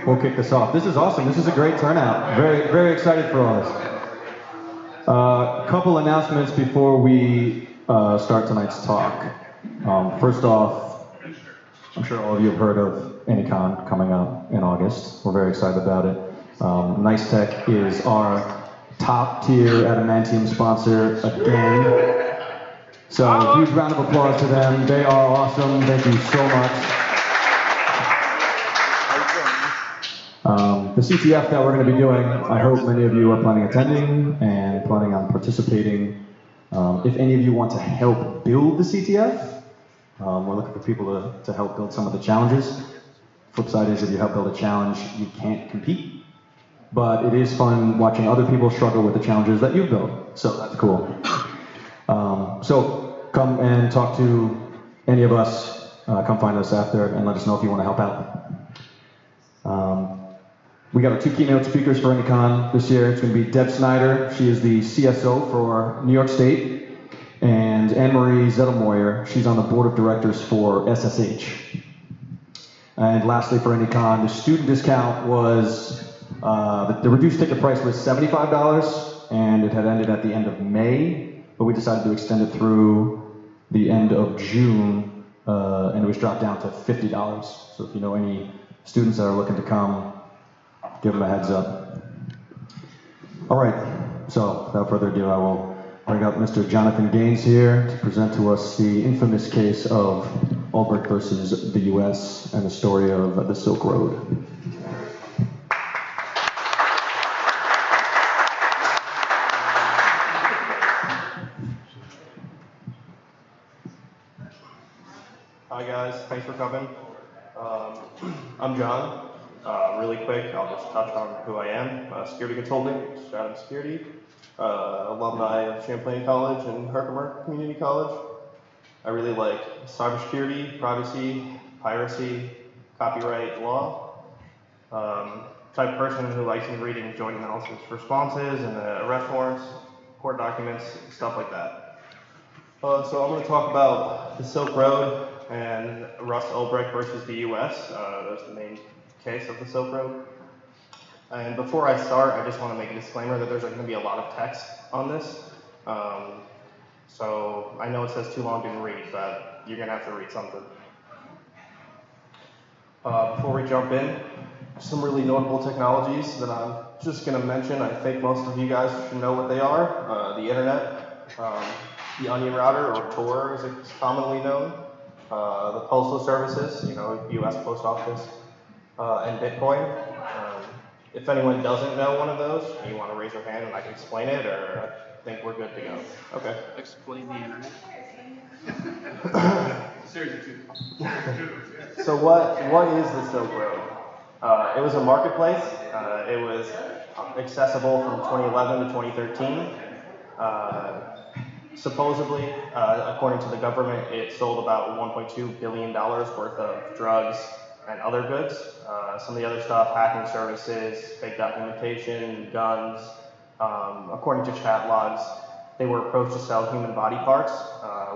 we'll kick this off. This is awesome. This is a great turnout. Very, very excited for all this. A couple announcements before we start tonight's talk. First off, I'm sure all of you have heard of Anycon coming up in August. We're very excited about it. Nice Tech is our top tier adamantium sponsor again. So a huge round of applause to them. They are awesome. Thank you so much. The CTF that we're going to be doing, I hope many of you are planning attending and planning on participating. If any of you want to help build the CTF, we're looking for people to help build some of the challenges. Flip side is if you help build a challenge, you can't compete. But it is fun watching other people struggle with the challenges that you've built. So that's cool. So come and talk to any of us. Come find us after and let us know if you want to help out. We got our 2 keynote speakers for Anycon this year. It's going to be Deb Snyder. She is the CSO for New York State. And Anne-Marie Zettelmoyer. She's on the board of directors for SSH. And lastly for Anycon, the student discount was, the reduced ticket price was $75, and it had ended at the end of May, but we decided to extend it through the end of June, and it was dropped down to $50. So if you know any students that are looking to come, give them a heads up. All right, so without further ado, I will bring up Mr. Jon Gaines here to present to us the infamous case of Ulbricht versus the US and the story of the Silk Road. Hi guys, thanks for coming. I'm John. Really quick, I'll just touch on who I am. Security consulting, Stratum Security, alumni of Champlain College and Herkimer Community College. I really like cybersecurity, privacy, piracy, copyright law. Type of person who likes reading joint analysis responses and arrest warrants, court documents, stuff like that. So I'm going to talk about the Silk Road and Russ Ulbricht versus the US. That's the main case of the Silk Road. And before I start, I just want to make a disclaimer that there's going to be a lot of text on this. So I know it says too long to read, but you're going to have to read something. Before we jump in, some really notable technologies that I'm just going to mention. I think most of you guys should know what they are. The internet, the onion router, or Tor as it's commonly known, the postal services, US Post Office, and Bitcoin. If anyone doesn't know one of those, you want to raise your hand and I can explain it, or I think we're good to go. Okay. Explain the internet. So what is the Silk Road? It was a marketplace. It was accessible from 2011 to 2013. Supposedly, according to the government, it sold about $1.2 billion worth of drugs and other goods. Some of the other stuff, hacking services, fake documentation, guns. According to chat logs, they were approached to sell human body parts,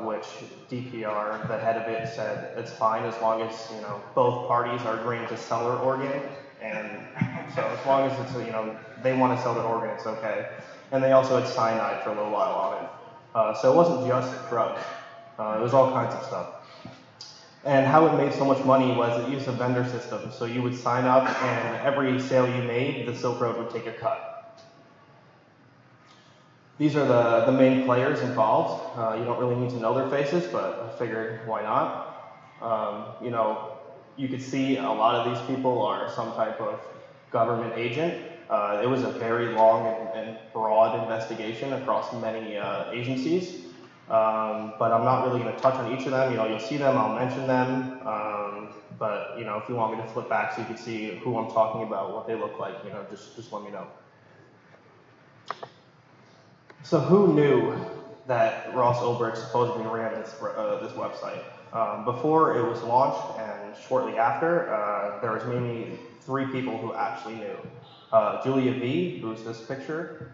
which DPR, the head of it, said it's fine as long as both parties are agreeing to sell their organ. And so as long as it's they want to sell their organ, it's okay. And they also had cyanide for a little while on it. So it wasn't just drugs. It was all kinds of stuff. And how it made so much money was it used a vendor system. So you would sign up, and every sale you made, the Silk Road would take a cut. These are the main players involved. You don't really need to know their faces, but I figured why not? You could see a lot of these people are some type of government agent. It was a very long and broad investigation across many agencies. But I'm not really going to touch on each of them. You'll see them, I'll mention them. But if you want me to flip back so you can see who I'm talking about, what they look like, just let me know. So who knew that Ross Ulbricht supposedly ran this website? Before it was launched and shortly after, there was maybe 3 people who actually knew. Julia V, who's this picture,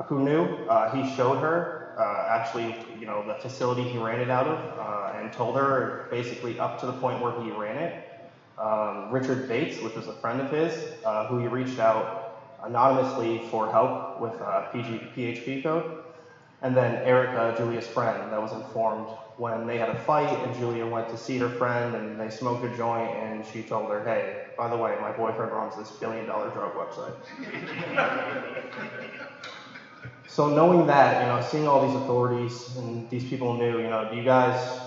who knew. He showed her actually, the facility he ran it out of, and told her basically up to the point where he ran it. Richard Bates, which was a friend of his, who he reached out anonymously for help with PHP code. And then Erica, Julia's friend, that was informed when they had a fight and Julia went to see her friend and they smoked a joint and she told her, hey, by the way, my boyfriend runs this billion-dollar drug website. So knowing that, seeing all these authorities and these people knew, do you guys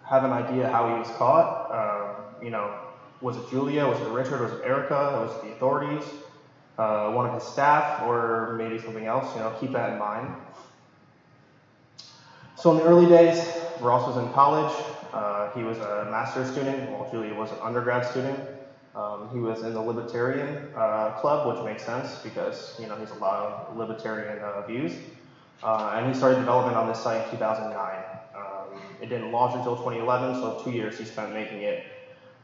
have an idea how he was caught? Was it Julia? Was it Richard? Was it Erica? Was it the authorities? One of his staff? Or maybe something else? Keep that in mind. So in the early days, Ross was in college. He was a master's student, while Julia was an undergrad student. He was in the Libertarian club, which makes sense because he's a lot of Libertarian views. And he started development on this site in 2009. It didn't launch until 2011, so 2 years he spent making it.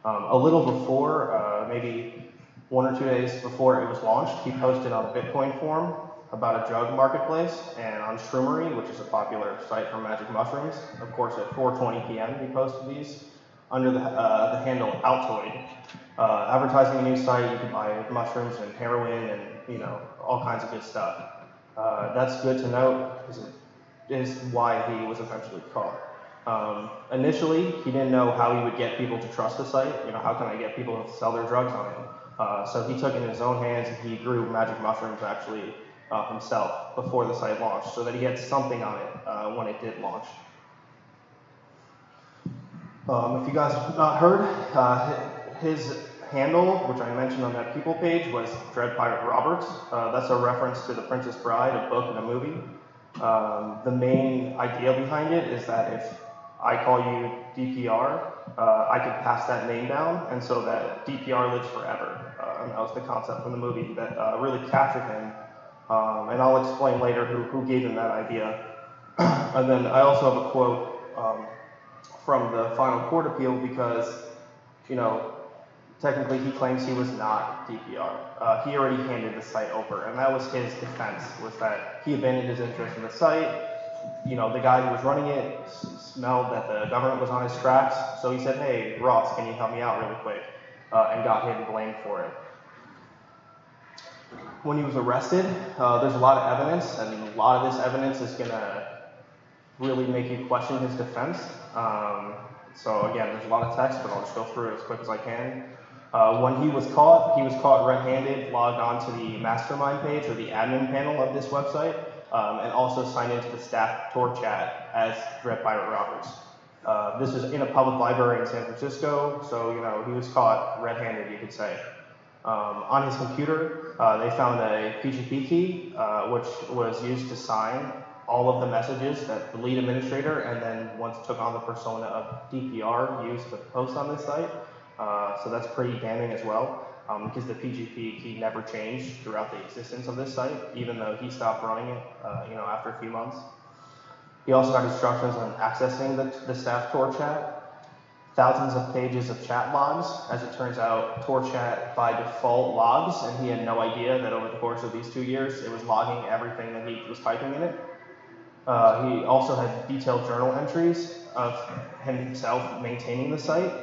A little before, maybe 1 or 2 days before it was launched, he posted on the Bitcoin forum about a drug marketplace, and on Shroomery, which is a popular site for magic mushrooms. Of course, at 4:20 p.m. he posted these under the handle Altoid, advertising a new site. You can buy mushrooms and heroin and all kinds of good stuff. That's good to note, because it is why he was eventually caught. Initially, he didn't know how he would get people to trust the site. How can I get people to sell their drugs on it? So he took it in his own hands and he grew magic mushrooms actually himself before the site launched, so that he had something on it when it did launch. If you guys have not heard, his handle, which I mentioned on that people page, was Dread Pirate Roberts. That's a reference to The Princess Bride, a book and a movie. The main idea behind it is that if I call you DPR, I could pass that name down, and so that DPR lives forever. And that was the concept from the movie that really captured him. And I'll explain later who gave him that idea. And then I also have a quote from the final court appeal because, technically he claims he was not DPR. He already handed the site over, and that was his defense, was that he abandoned his interest in the site. The guy who was running it smelled that the government was on his tracks, so he said, hey, Ross, can you help me out really quick? And got him blamed for it. When he was arrested, there's a lot of evidence, and a lot of this evidence is going to really make you question his defense. So again, there's a lot of text, but I'll just go through it as quick as I can. When he was caught red-handed, logged onto the mastermind page or the admin panel of this website, and also signed into the staff Tor chat as Dread Pirate Roberts. This was in a public library in San Francisco, so he was caught red-handed, you could say. On his computer, they found a PGP key, which was used to sign all of the messages that the lead administrator and then once took on the persona of DPR used to post on this site. So that's pretty damning as well, because the PGP key never changed throughout the existence of this site, even though he stopped running it, after a few months. He also had instructions on accessing the staff Tor chat. Thousands of pages of chat logs. As it turns out, Tor chat by default logs, and he had no idea that over the course of these 2 years, it was logging everything that he was typing in it. He also had detailed journal entries of himself maintaining the site,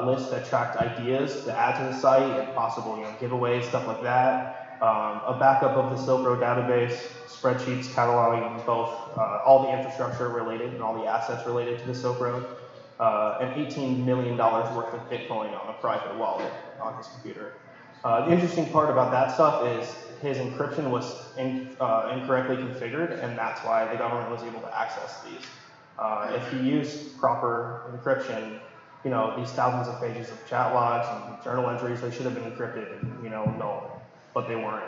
lists that tracked ideas to add to the site and possible giveaways, stuff like that. A backup of the Silk Road database, spreadsheets cataloging both all the infrastructure related and all the assets related to the Silk Road. And $18 million worth of Bitcoin on a private wallet on his computer. The interesting part about that stuff is his encryption was incorrectly configured, and that's why the government was able to access these. If he used proper encryption, these thousands of pages of chat logs and journal entries, they should have been encrypted and, null, but they weren't.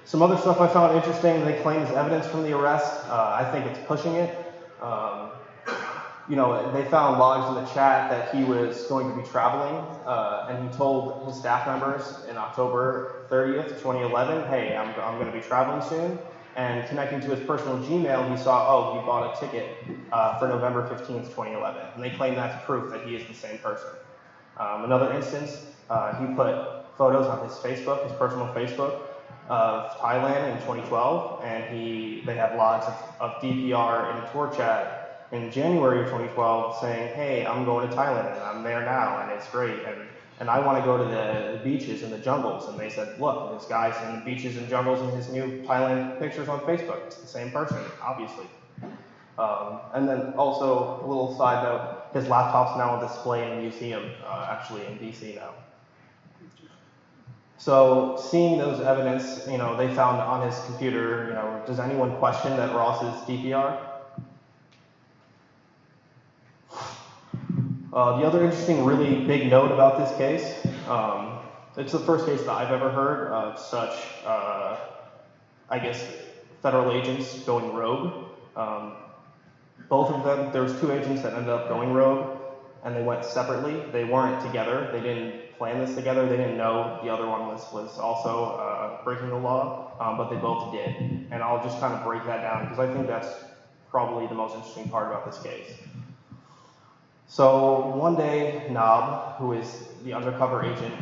Some other stuff I found interesting, they claim is evidence from the arrest. I think it's pushing it. They found logs in the chat that he was going to be traveling, and he told his staff members in October 30th, 2011, hey, I'm going to be traveling soon. And connecting to his personal Gmail, he saw, he bought a ticket for November 15th, 2011. And they claim that's proof that he is the same person. Another instance, he put photos on his Facebook, his personal Facebook, of Thailand in 2012, and they have logs of DPR in a Tor chat in January of 2012 saying, hey, I'm going to Thailand and I'm there now and it's great and I want to go to the beaches and the jungles. And they said, look, this guy's in the beaches and jungles in his new Thailand pictures on Facebook. It's the same person, obviously. And then also, a little side note, his laptop's now on display in a museum, actually in DC now. So seeing those evidence, they found on his computer, does anyone question that Ross is DPR? The other interesting, really big note about this case, it's the first case that I've ever heard of such, I guess, federal agents going rogue. Both of them, there was 2 agents that ended up going rogue, and they went separately. They weren't together. They didn't plan this together. They didn't know the other one was also breaking the law, but they both did. And I'll just kind of break that down, because I think that's probably the most interesting part about this case. So one day, Knob, who is the undercover agent,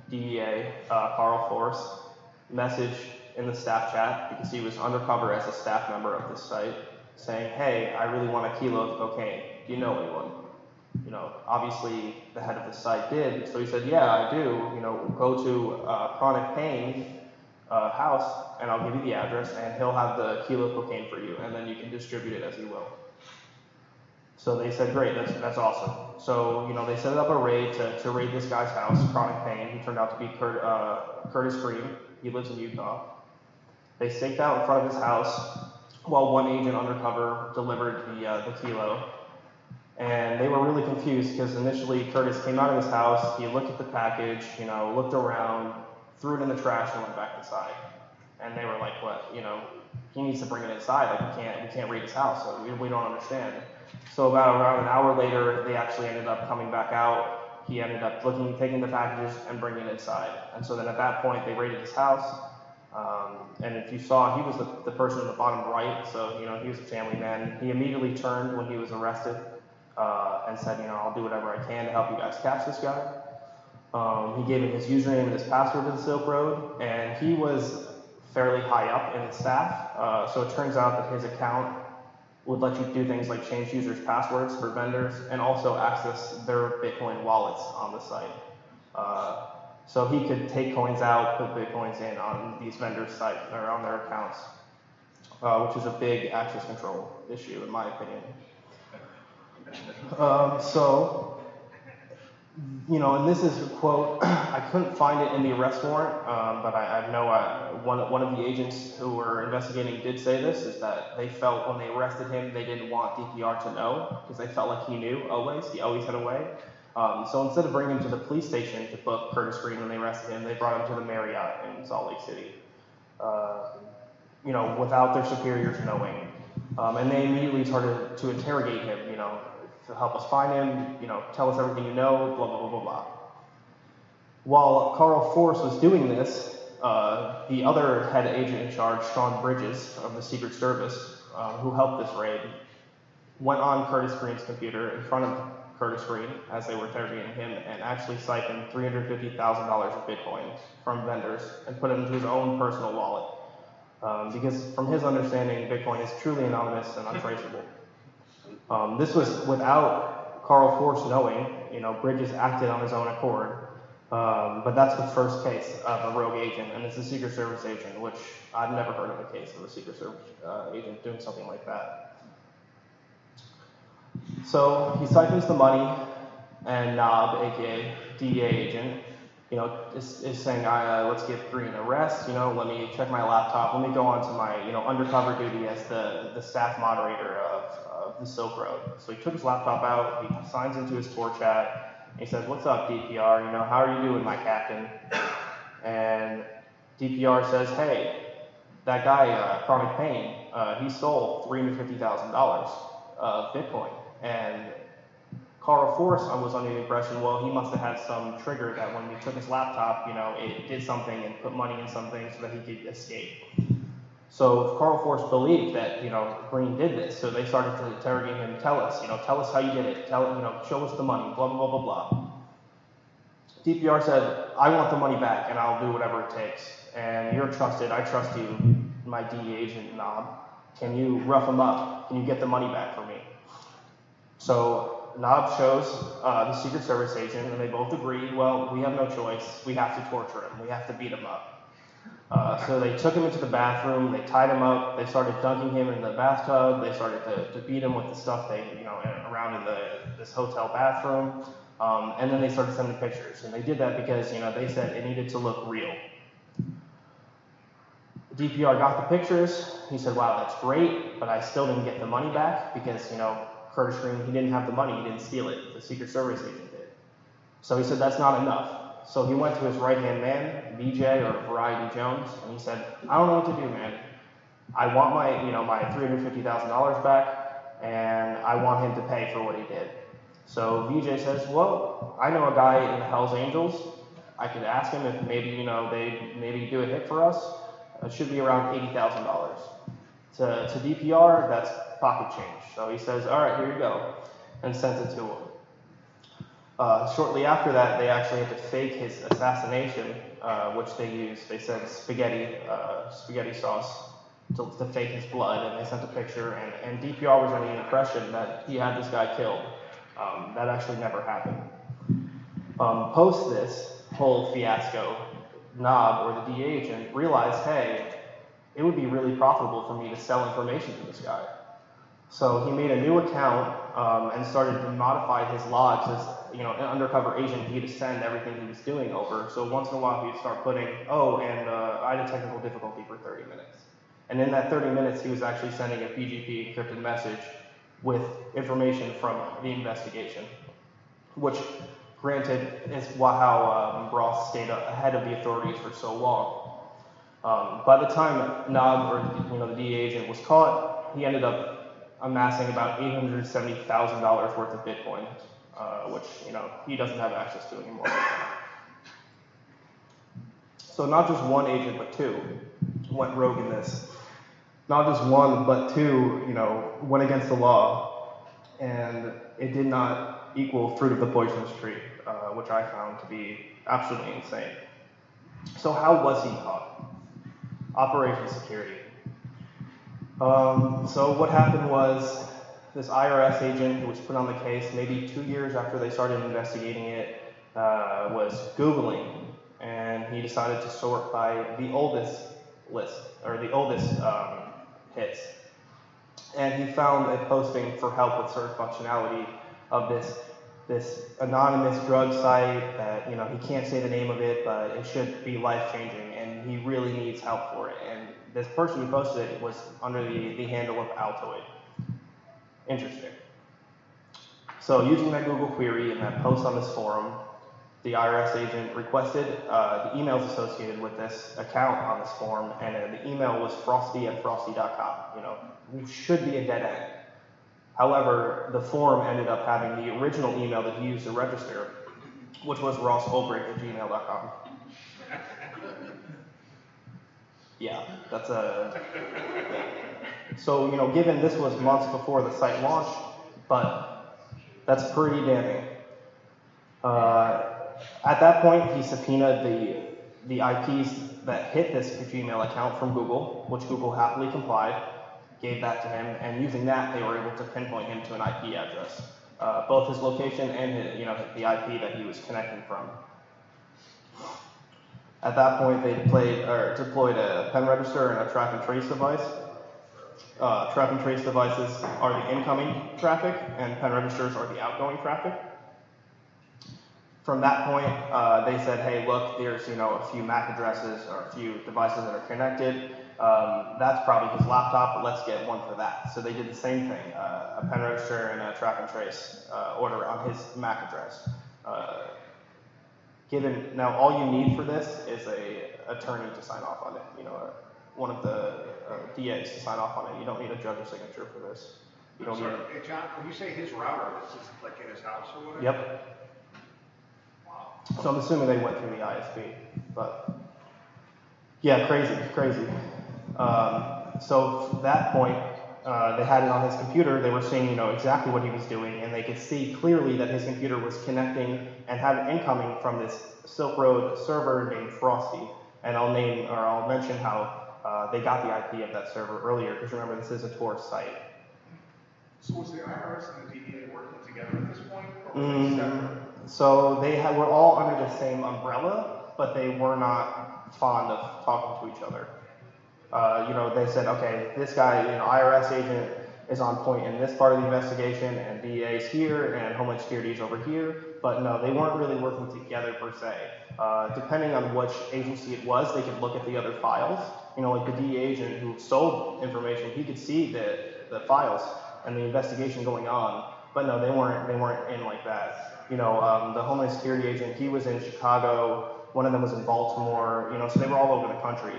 DEA, Carl Force, messaged in the staff chat, because he was undercover as a staff member of this site, saying, hey, I really want a kilo of cocaine. Do you know anyone? Obviously the head of the site did, so he said, yeah, I do. Go to Chronic Pain house, and I'll give you the address, and he'll have the kilo of cocaine for you, and then you can distribute it as you will. So they said, great, that's awesome. So, they set up a raid to raid this guy's house, Chronic Pain. He turned out to be Curtis Green. He lives in Utah. They staked out in front of his house while one agent undercover delivered the kilo. And they were really confused because initially Curtis came out of his house, he looked at the package, looked around, threw it in the trash and went back inside. And they were like, what, he needs to bring it inside, like we can't raid his house, so we don't understand. So around an hour later, they actually ended up coming back out. He ended up taking the packages and bringing it inside. And so then at that point, they raided his house. And if you saw, he was the person in the bottom right, so he was a family man. He immediately turned when he was arrested and said, I'll do whatever I can to help you guys catch this guy. He gave him his username and his password to the Silk Road, and he was fairly high up in the staff. So it turns out that his account would let you do things like change users' passwords for vendors and also access their Bitcoin wallets on the site. So he could take coins out, put Bitcoins in on these vendors' sites or on their accounts, which is a big access control issue, in my opinion. And this is a quote, I couldn't find it in the arrest warrant, but I know one of the agents who were investigating did say this, is that they felt when they arrested him, they didn't want DPR to know, because they felt like he knew always, he always had a way. So instead of bringing him to the police station to book Curtis Green when they arrested him, they brought him to the Marriott in Salt Lake City, without their superiors knowing. And they immediately started to interrogate him, to help us find him, tell us everything you know, blah, blah, blah, blah, blah. While Carl Force was doing this, the other head agent in charge, Sean Bridges of the Secret Service, who helped this raid, went on Curtis Green's computer in front of Curtis Green as they were interrogating him and actually siphoned $350,000 of Bitcoin from vendors and put it into his own personal wallet. Because from his understanding, Bitcoin is truly anonymous and untraceable. This was without Carl Force knowing, Bridges acted on his own accord. But that's the first case of a rogue agent, and it's a Secret Service agent, which I've never heard of a case of a Secret Service agent doing something like that. So he siphons the money, and Knob, aka DEA agent, is saying, let's get Green an arrest, let me check my laptop, let me go on to my, undercover duty as the staff moderator of the Silk Road. So he took his laptop out, he signs into his Tor chat, and he says, what's up, DPR, how are you doing, my captain? And DPR says, hey, that guy, Chronic Pain, he stole $350,000 of Bitcoin. And Carl Force was under the impression, well, he must have had some trigger that when we took his laptop, it did something and put money in something so that he could escape. So Carl Force believed that, Green did this. So they started to interrogate him, tell us how you did it, show us the money, blah, blah, blah, blah, blah. DPR said, I want the money back and I'll do whatever it takes. And you're trusted, I trust you, my DEA agent, Knob. Can you rough him up? Can you get the money back for me? So Nob shows the Secret Service agent, and they both agree, well, we have no choice. We have to torture him. We have to beat him up. So they took him into the bathroom, they tied him up, they started dunking him in the bathtub, they started to beat him with the stuff around in this hotel bathroom, and then they started sending pictures. And they did that because, they said it needed to look real. DPR got the pictures. He said, wow, that's great, but I still didn't get the money back because, Curtis Green, he didn't have the money, he didn't steal it. The Secret Service agent did. So he said, that's not enough. So he went to his right-hand man, VJ or Variety Jones, and he said, I don't know what to do, man. I want my $350,000 back, and I want him to pay for what he did. So VJ says, well, I know a guy in the Hells Angels. I could ask him if maybe, they maybe do a hit for us. It should be around $80,000. To DPR, that's pocket change. So he says, all right, here you go, and sends it to him. Shortly after that, they actually had to fake his assassination, which they used. They said spaghetti sauce to fake his blood, and they sent a picture. And DPR was under the impression that he had this guy killed. That actually never happened. Post this whole fiasco, Nob, or the DA agent, realized, hey, it would be really profitable for me to sell information to this guy. So he made a new account and started to modify his logs as, an undercover agent. He'd send everything he was doing over. So once in a while he'd start putting, I had a technical difficulty for 30 minutes. And in that 30 minutes, he was actually sending a PGP encrypted message with information from the investigation, which, granted, is how Ross stayed ahead of the authorities for so long. By the time Nob, or the DA agent, was caught, he ended up amassing about $870,000 worth of Bitcoin, which he doesn't have access to anymore. So not just one agent, but two went rogue in this. Not just one, but two, went against the law, and it did not equal fruit of the poisonous tree, which I found to be absolutely insane. So how was he caught? Operation Security. So what happened was this IRS agent who was put on the case maybe 2 years after they started investigating it was Googling, and he decided to sort by the oldest list, or the oldest hits. And he found a posting for help with search functionality of this anonymous drug site that, he can't say the name of it, but it should be life-changing, and he really needs help for it. And this person who posted it was under the handle of Altoid. Interesting. So using that Google query and that post on this forum, the IRS agent requested the emails associated with this account on this forum, and the email was frosty@frosty.com. It should be a dead end. However, the forum ended up having the original email that he used to register, which was rossulbricht@gmail.com. Yeah, that's a... So, given this was months before the site launched, but that's pretty damning. At that point, he subpoenaed the IPs that hit this Gmail account from Google, which Google happily complied, gave that to him, and using that, they were able to pinpoint him to an IP address, both his location and the IP that he was connecting from. At that point, they deployed a pen register and a track and trace device. Track and trace devices are the incoming traffic, and pen registers are the outgoing traffic. From that point, they said, hey, look, there's a few MAC addresses or a few devices that are connected. That's probably his laptop, but let's get one for that. So they did the same thing, a pen register and a track and trace order on his MAC address. Now all you need for this is a attorney to sign off on it. One of the DAs to sign off on it. You don't need a judge's signature for this. You don't need. Hey John, when you say his router, this is like in his house or whatever? Yep. Wow. So I'm assuming they went through the ISP, but yeah, crazy. So from that point, they had it on his computer. They were seeing, exactly what he was doing, and they could see clearly that his computer was connecting and had an incoming from this Silk Road server named Frosty. And I'll mention how they got the IP of that server earlier, because remember, this is a Tor site. So was the IRS and the DEA working So they were all under the same umbrella, but they were not fond of talking to each other. They said, okay, this guy, IRS agent is on point in this part of the investigation, and DEA is here, and Homeland Security is over here. But no, they weren't really working together per se. Depending on which agency it was, they could look at the other files. Like the DEA agent who sold information, he could see the files and the investigation going on. But no, they weren't in like that. The Homeland Security agent, he was in Chicago. One of them was in Baltimore. So they were all over the country.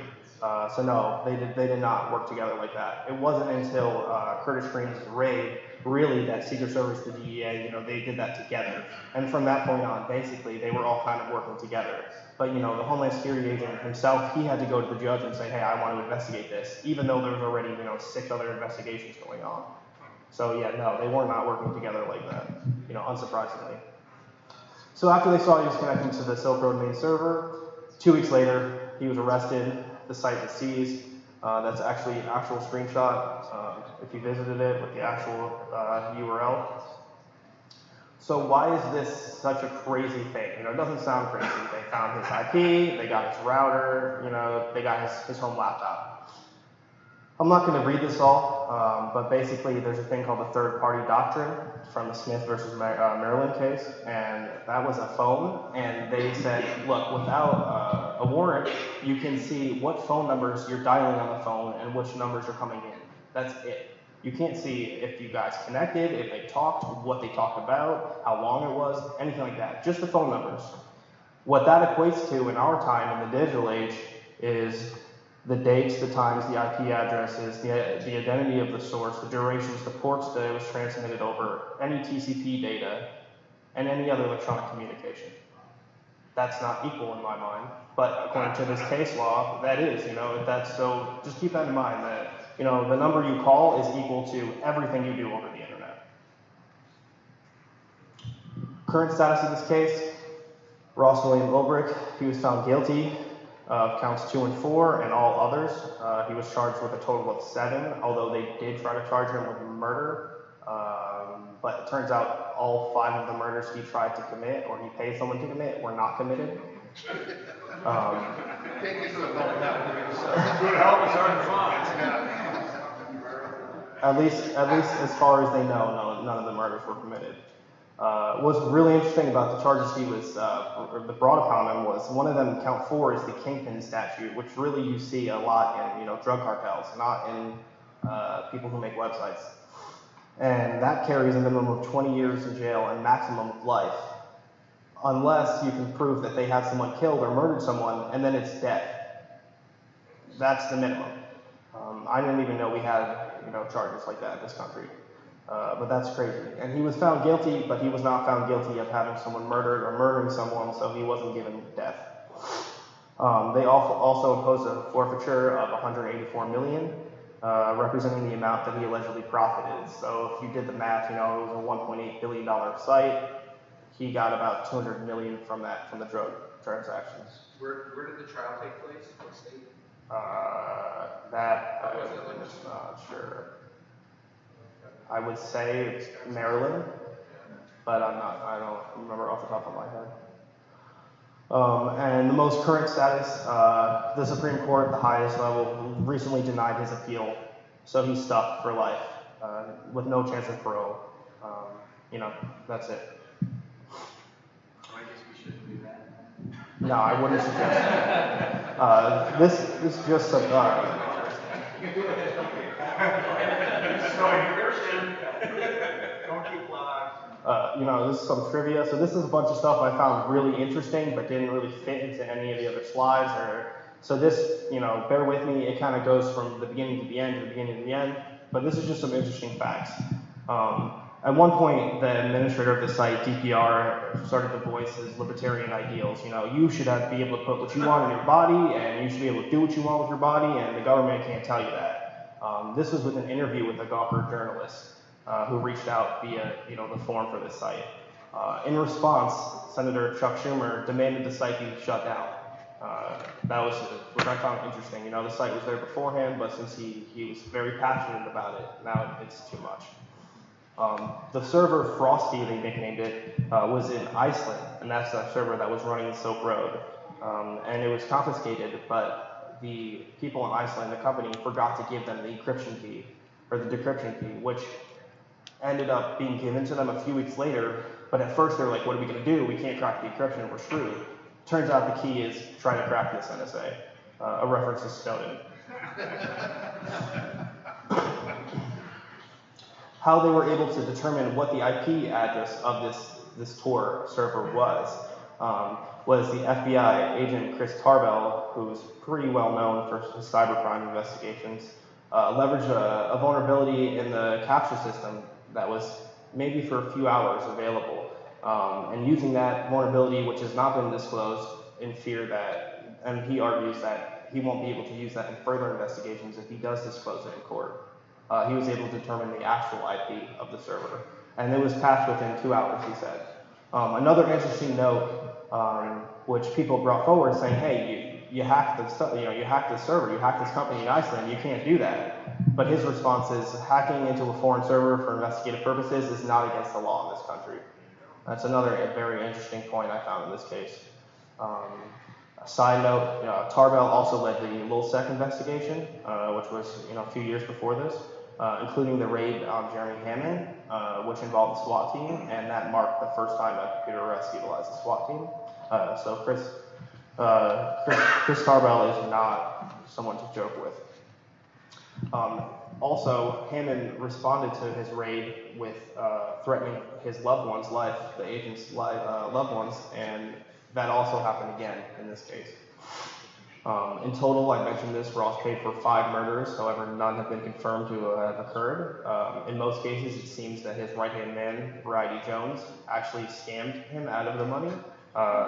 So no, they did not work together like that. It wasn't until Curtis Green's raid, really, that Secret Service, the DEA, they did that together. And from that point on, basically, they were all kind of working together. But the Homeland Security agent himself, he had to go to the judge and say, hey, I want to investigate this, even though there was already 6 other investigations going on. So yeah, no, they were not working together like that, unsurprisingly. So after they saw he was connecting to the Silk Road main server, 2 weeks later, he was arrested. The site was seized. That's actually an actual screenshot if you visited it with the actual URL. So why is this such a crazy thing? It doesn't sound crazy. They found his IP, they got his router, they got his home laptop. I'm not going to read this all, but basically there's a thing called the third-party doctrine from the Smith versus Maryland case, and that was a phone, and they said, look, without a warrant, you can see what phone numbers you're dialing on the phone and which numbers are coming in. That's it. You can't see if you guys connected, if they talked, what they talked about, how long it was, anything like that. Just the phone numbers. What that equates to in our time in the digital age is the dates, the times, the IP addresses, the identity of the source, the durations, the ports that it was transmitted over, any TCP data, and any other electronic communication. That's not equal in my mind, but according to this case law, that is, so just keep that in mind that, the number you call is equal to everything you do over the internet. Current status of this case, Ross William Ulbricht, he was found guilty of counts 2 and 4 and all others. He was charged with a total of 7, although they did try to charge him with murder. But it turns out all 5 of the murders he tried to commit or he paid someone to commit were not committed. At least as far as they know, none of the murders were committed. What's really interesting about the charges he was brought upon him was one of them, count 4, is the kingpin statute, which really you see a lot in drug cartels, not in people who make websites. And that carries a minimum of 20 years in jail and maximum of life, unless you can prove that they had someone killed or murdered someone, and then it's death. That's the minimum. I didn't even know we had charges like that in this country. But that's crazy. And he was found guilty, but he was not found guilty of having someone murdered or murdering someone, so he wasn't given death. They also imposed a forfeiture of $184 million, representing the amount that he allegedly profited. So if you did the math, it was a $1.8 billion site. He got about $200 million from the drug transactions. Where did the trial take place? What state? That I'm not sure. I would say Maryland, but I don't remember off the top of my head. And the most current status, the Supreme Court, the highest level, recently denied his appeal, so he's stuck for life with no chance of parole. That's it. I guess we shouldn't do that. No, I wouldn't suggest that. This just this is some trivia. So this is a bunch of stuff I found really interesting, but didn't really fit into any of the other slides. So this, bear with me. It kind of goes from the beginning to the end, to the beginning to the end. But this is just some interesting facts. At one point, the administrator of the site, DPR, started to voice his libertarian ideals. You should be able to put what you want in your body, and you should be able to do what you want with your body, and the government can't tell you that. This was with an interview with a Gawker journalist who reached out via, the form for this site. In response, Senator Chuck Schumer demanded the site be shut down. That was, which I found interesting. The site was there beforehand, but since he was very passionate about it, now it's too much. The server, Frosty, they nicknamed it, was in Iceland, and that's the server that was running the Silk Road. And it was confiscated, but the people in Iceland, the company, forgot to give them the encryption key, or the decryption key, which ended up being given to them a few weeks later. But at first they were like, what are we going to do? We can't crack the encryption, we're screwed. Turns out the key is try to crack this NSA, a reference to Snowden. How they were able to determine what the IP address of this Tor server was the FBI agent Chris Tarbell, who's pretty well known for his cybercrime investigations, leveraged a vulnerability in the capture system that was maybe for a few hours available, and using that vulnerability, which has not been disclosed, in fear that, and he argues that he won't be able to use that in further investigations if he does disclose it in court. He was able to determine the actual IP of the server, and it was patched within 2 hours, he said. Another interesting note, which people brought forward, saying, "Hey, you hacked the server, you hacked this company in Iceland, you can't do that." But his response is, hacking into a foreign server for investigative purposes is not against the law in this country. That's another very interesting point I found in this case. A side note, Tarbell also led the LulzSec investigation, which was a few years before this, including the raid on Jeremy Hammond, which involved the SWAT team, and that marked the first time a computer arrest utilized the SWAT team. So Chris Tarbell is not someone to joke with. Also, Hammond responded to his raid with threatening his loved one's life, the agent's loved ones, and that also happened again in this case. In total, I mentioned this, Ross paid for 5 murders, however, none have been confirmed to have occurred. In most cases, it seems that his right-hand man, Variety Jones, actually scammed him out of the money,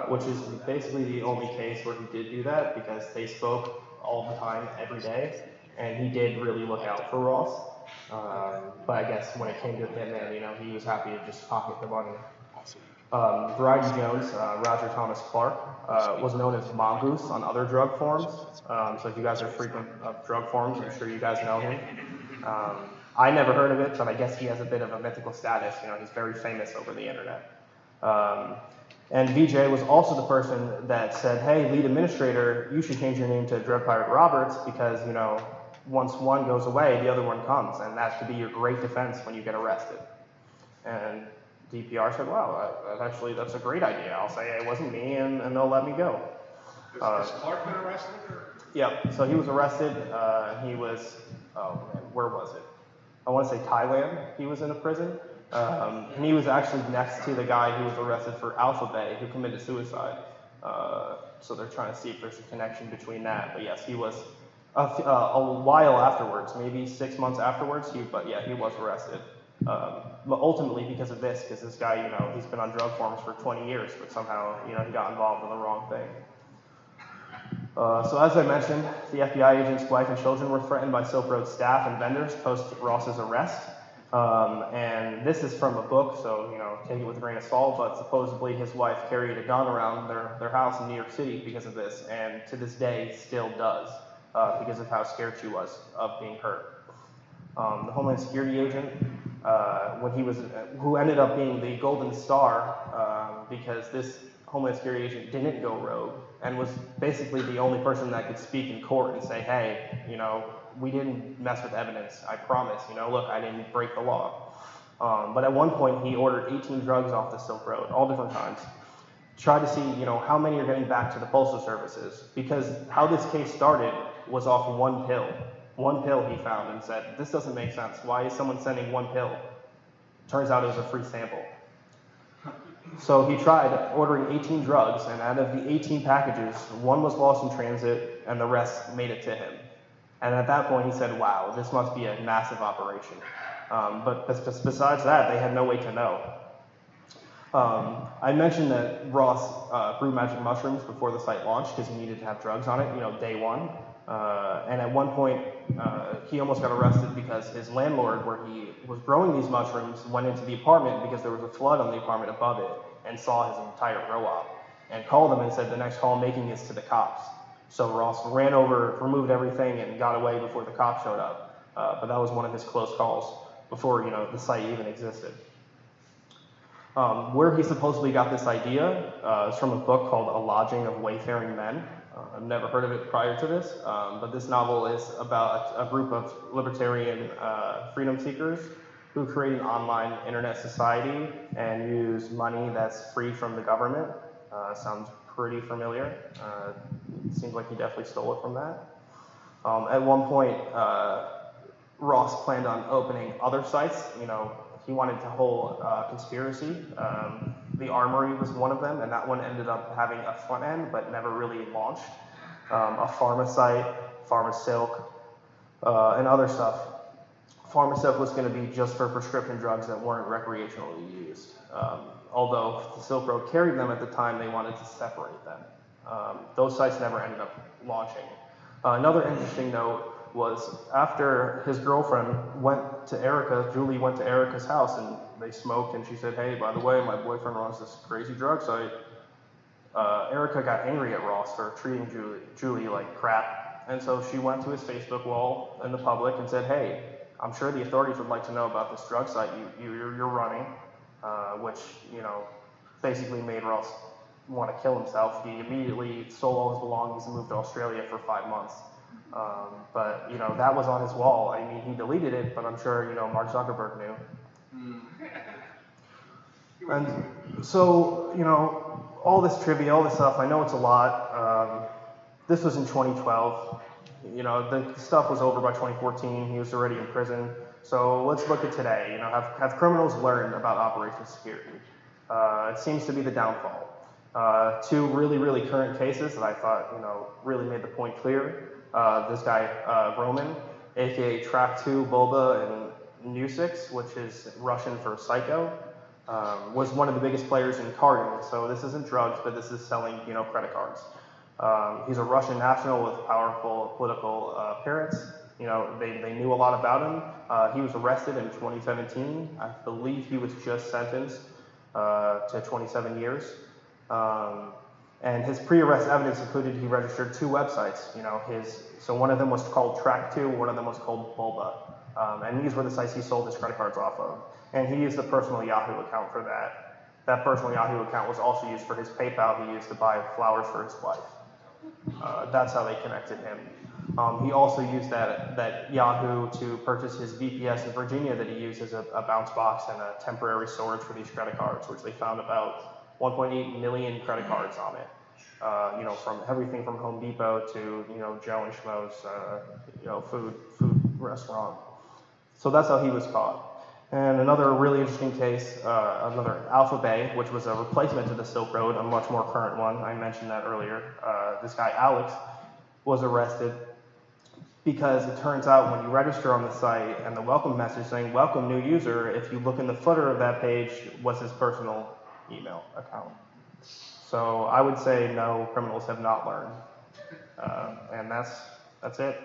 which is basically the only case where he did do that, because they spoke all the time, every day, and he did really look out for Ross. But I guess when it came to him, he was happy to just pocket the money. Variety Jones, Roger Thomas Clark, was known as Mongoose on other drug forums. So if you guys are frequent of drug forums, I'm sure you guys know him. I never heard of it, but I guess he has a bit of a mythical status. He's very famous over the internet. And VJ was also the person that said, "Hey, lead administrator, you should change your name to Dread Pirate Roberts because, once one goes away, the other one comes, and that could be your great defense when you get arrested." And DPR said, "Wow, that's a great idea. I'll say it wasn't me, and they'll let me go." Has Clark been arrested? Yeah, so he was arrested. He was, where was it? I want to say Thailand. He was in a prison. And he was actually next to the guy who was arrested for Alpha Bay, who committed suicide. So they're trying to see if there's a connection between that. But yes, he was a while afterwards, maybe 6 months afterwards. But yeah, he was arrested. But ultimately because of this, because this guy, he's been on drug forums for 20 years, but somehow, he got involved in the wrong thing. So as I mentioned, the FBI agent's wife and children were threatened by Silk Road staff and vendors post Ross's arrest. And this is from a book, so, take it with a grain of salt, but supposedly his wife carried a gun around their house in New York City because of this, and to this day still does, because of how scared she was of being hurt. The Homeland Security agent, who ended up being the Golden Star, because this Homeland Security agent didn't go rogue, and was basically the only person that could speak in court and say, "Hey, we didn't mess with evidence, I promise, look, I didn't break the law." But at one point, he ordered 18 drugs off the Silk Road, all different kinds. Try to see, how many are getting back to the postal services, because how this case started was off one pill. One pill he found and said, "This doesn't make sense. Why is someone sending one pill?" Turns out it was a free sample. So he tried ordering 18 drugs, and out of the 18 packages, one was lost in transit, and the rest made it to him. And at that point, he said, "Wow, this must be a massive operation." But besides that, they had no way to know. I mentioned that Ross grew magic mushrooms before the site launched because he needed to have drugs on it, day one. And at one point, he almost got arrested because his landlord, where he was growing these mushrooms, went into the apartment because there was a flood on the apartment above it and saw his entire grow op and called them and said, "The next call I'm making is to the cops." So Ross ran over, removed everything, and got away before the cops showed up. But that was one of his close calls before the site even existed. Where he supposedly got this idea is from a book called A Lodging of Wayfaring Men. I've never heard of it prior to this, but this novel is about a group of libertarian freedom seekers who create an online internet society and use money that's free from the government. Sounds pretty familiar. Seems like he definitely stole it from that. At one point, Ross planned on opening other sites. He wanted to hold conspiracy. The Armory was one of them, and that one ended up having a front end, but never really launched. A pharma site, Pharma Silk, and other stuff. Pharma Silk was going to be just for prescription drugs that weren't recreationally used. Although the Silk Road carried them at the time, they wanted to separate them. Those sites never ended up launching. Another interesting note was after his girlfriend went to Erica, Julie went to Erica's house and they smoked, and she said, hey, by the way, my boyfriend runs this crazy drug site. Erica got angry at Ross for treating Julie like crap, and so she went to his Facebook wall in the public and said, hey, I'm sure the authorities would like to know about this drug site you're running, which, basically made Ross want to kill himself. He immediately sold all his belongings and moved to Australia for 5 months. But that was on his wall. I mean, he deleted it, but I'm sure Mark Zuckerberg knew. And so all this trivia, all this stuff, I know it's a lot. This was in 2012. The stuff was over by 2014. He was already in prison. So let's look at today. Have criminals learned about Operation Security? It seems to be the downfall. Two really, really current cases that I thought really made the point clear. This guy, Roman, aka Track 2 Bulba and Nusix, which is Russian for psycho, was one of the biggest players in carding. So this isn't drugs, but this is selling, credit cards. He's a Russian national with powerful political appearance. They knew a lot about him. He was arrested in 2017. I believe he was just sentenced to 27 years. And his pre-arrest evidence included he registered 2 websites. So one of them was called Track 2, one of them was called Bulba. And these were the sites he sold his credit cards off of. And he used a personal Yahoo account for that. That personal Yahoo account was also used for his PayPal he used to buy flowers for his wife. That's how they connected him. He also used that Yahoo to purchase his VPS in Virginia that he used as a bounce box and a temporary storage for these credit cards, which they found about 1.8 million credit cards on it. From everything from Home Depot to Joe and Schmo's food restaurant. So that's how he was caught. And another really interesting case, another Alpha Bay, which was a replacement to the Silk Road, a much more current one. I mentioned that earlier. This guy Alex was arrested because it turns out when you register on the site and the welcome message saying welcome new user, if you look in the footer of that page, was his personal email account. So I would say no, criminals have not learned. And that's it.